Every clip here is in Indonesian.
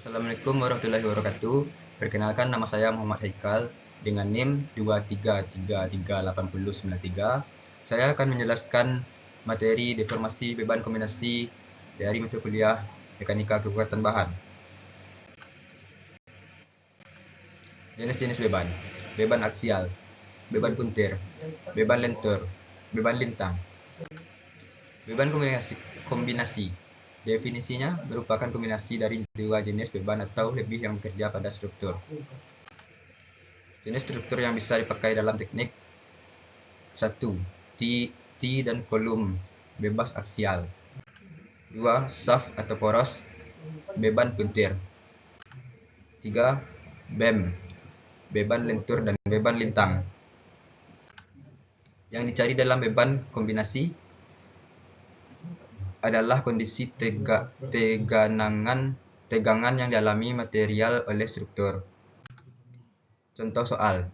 Assalamualaikum warahmatullahi wabarakatuh. Perkenalkan, nama saya Muhammad Haikal dengan NIM 23338093. Saya akan menjelaskan materi deformasi beban kombinasi dari mata kuliah Mekanika Kekuatan Bahan. Jenis-jenis beban: beban aksial, beban puntir, beban lentur, beban lintang. Beban kombinasi. Definisinya merupakan kombinasi dari dua jenis beban atau lebih yang bekerja pada struktur. Jenis struktur yang bisa dipakai dalam teknik: 1. T dan kolom bebas aksial. 2. Shaft atau poros beban puntir. 3. BEM beban lentur dan beban lintang. Yang dicari dalam beban kombinasi adalah kondisi tegangan yang dialami material oleh struktur. Contoh soal: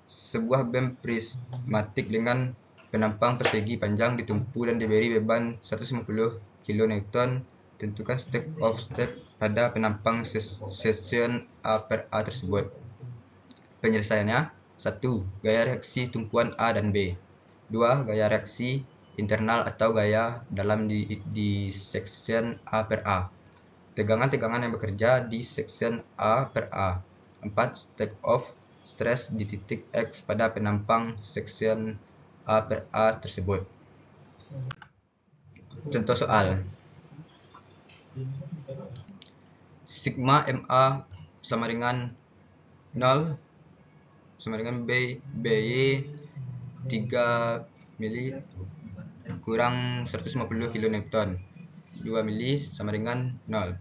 sebuah BEM prismatik dengan penampang persegi panjang ditumpu dan diberi beban 150 kN. Tentukan state of state pada penampang section A per A tersebut. Penyelesaiannya: 1. Gaya reaksi tumpuan A dan B. 2. Gaya reaksi internal atau gaya dalam di section A per A. Tegangan-tegangan yang bekerja di section A per A. 4. State of stress di titik X pada penampang section A per A tersebut. Contoh soal: sigma MA sama dengan 0 sama dengan BY 3 mili kurang 150 kN. 2 mili sama dengan 0.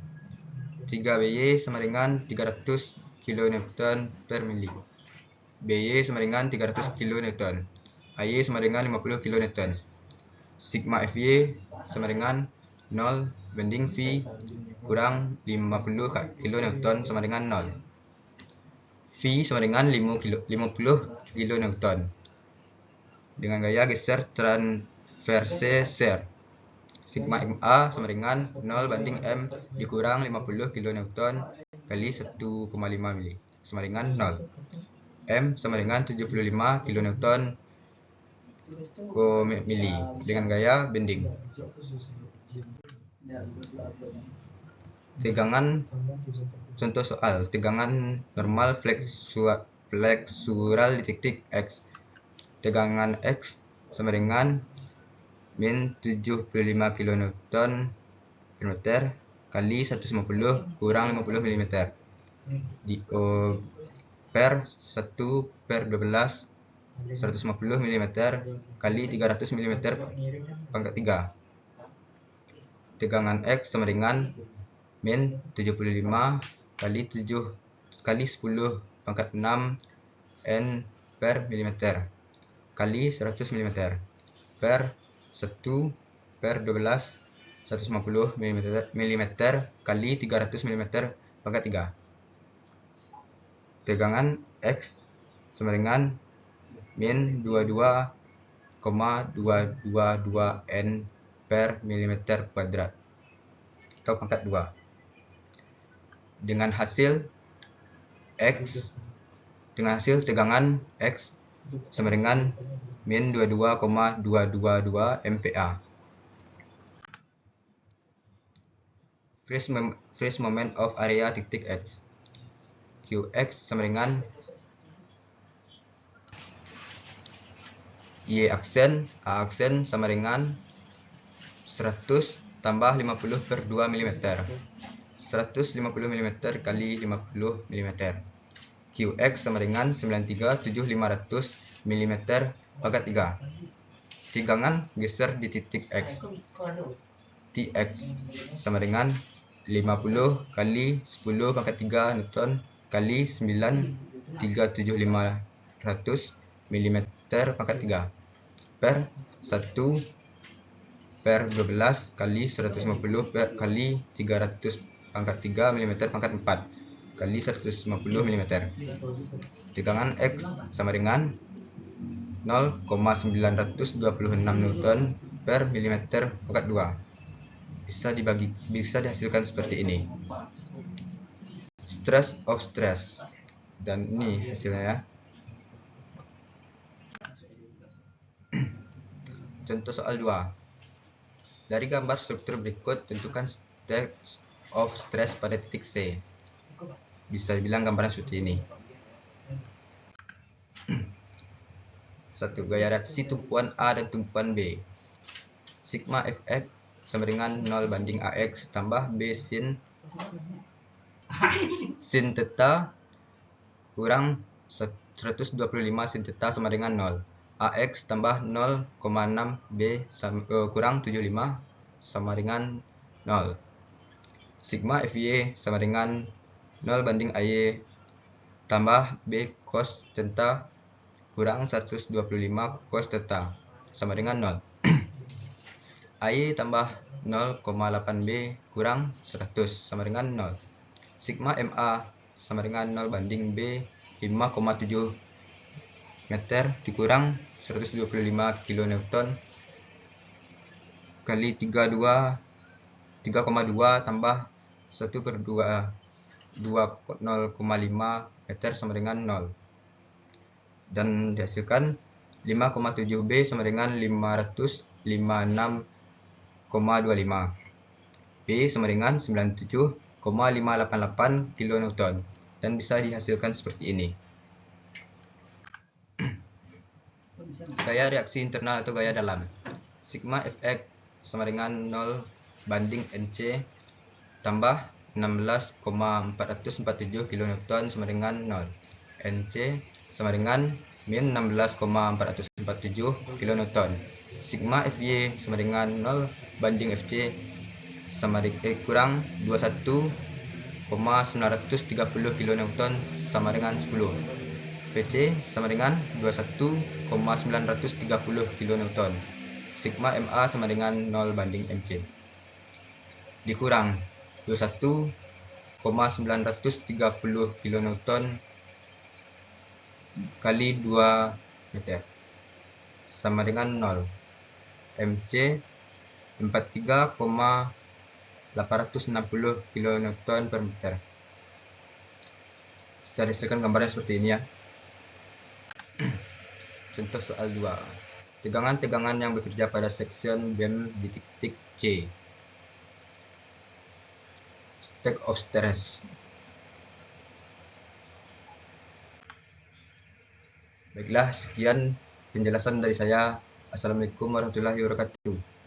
3 BY sama dengan 300 kN per mili. BY sama dengan 300 kN. AY sama dengan 50 kN. Sigma FY sama dengan 0 banding V kurang 50 kN sama dengan 0. V sama dengan 50 kN dengan gaya geser transverse shear. Sigma MA sama dengan 0 banding M dikurang 50 kN kali 1,5 mili sama dengan 0. M sama dengan 75 kN mili dengan gaya bending. Tegangan. Contoh soal: tegangan normal fleksural di titik X. Tegangan X sama dengan min 75 kN per meter kali 150 kurang 50 mm per 1 per 12 150 mm kali 300 mm pangkat 3. Tegangan X sama dengan min 75 kali 7 kali 10 pangkat 6 N per milimeter kali 100 mm per 1 per 12 150 mm kali 300 mm pangkat 3. Tegangan X sama dengan min 22,222 N per milimeter kuadrat atau pangkat 2. Dengan hasil tegangan X sama dengan min 22,222 MPa. Freeze moment of area titik X. Qx sama dengan Y aksen A aksen sama dengan 100 tambah 50 per 2 mm. 150 mm kali 50 mm. Qx sama dengan 937.500 mm pangkat 3. Tegangan geser di titik X. Tx sama dengan 50 kali 10 pangkat 3 Newton kali 937.500 mm pangkat 3 per 1 per 12 kali 150 kali 300 pangkat 3 mm pangkat 4 kali 150 mm. Tegangan X sama dengan 0,926 Newton per mm pangkat 2. bisa dihasilkan seperti ini. Stress of stress. Dan ini hasilnya ya. Contoh soal 2. Dari gambar struktur berikut, tentukan state of stress pada titik C. Bisa dibilang gambarnya seperti ini. 1. Gaya reaksi tumpuan A dan tumpuan B. Sigma Fx sama dengan 0 banding Ax tambah B sin theta kurang 125 sin theta sama dengan 0. Ax tambah 0,6 B kurang 75 sama dengan 0. Sigma Fy sama dengan 0 banding Ay tambah B cos theta kurang 125 cos theta sama dengan 0. Ay tambah 0,8 B kurang 100 sama dengan 0. Sigma Ma sama dengan 0 banding B 5,7 meter dikurang 125 kN kali 3,2 tambah 1/2 0,5 meter sama dengan 0. Dan dihasilkan 5,7 B sama dengan 556,25. B sama dengan 97,588 kN. Dan bisa dihasilkan seperti ini. Gaya reaksi internal atau gaya dalam. Sigma Fx sama dengan 0 banding Nc tambah 16,447 kN sama dengan 0. Nc sama dengan min 16,447 kN. Sigma Fy sama dengan 0 banding Fc sama kurang 21,930 kN sama dengan 10. Vc sama dengan 21,930 kN. Sigma Ma sama dengan 0 banding Mc dikurang 21,930 kN kali 2 meter sama dengan 0. Mc 43,860 kN per meter. Bisa dihasilkan gambarnya seperti ini ya. Contoh soal 2. Tegangan-tegangan yang bekerja pada seksion bem di titik C. State of stress. Baiklah, sekian penjelasan dari saya. Assalamualaikum warahmatullahi wabarakatuh.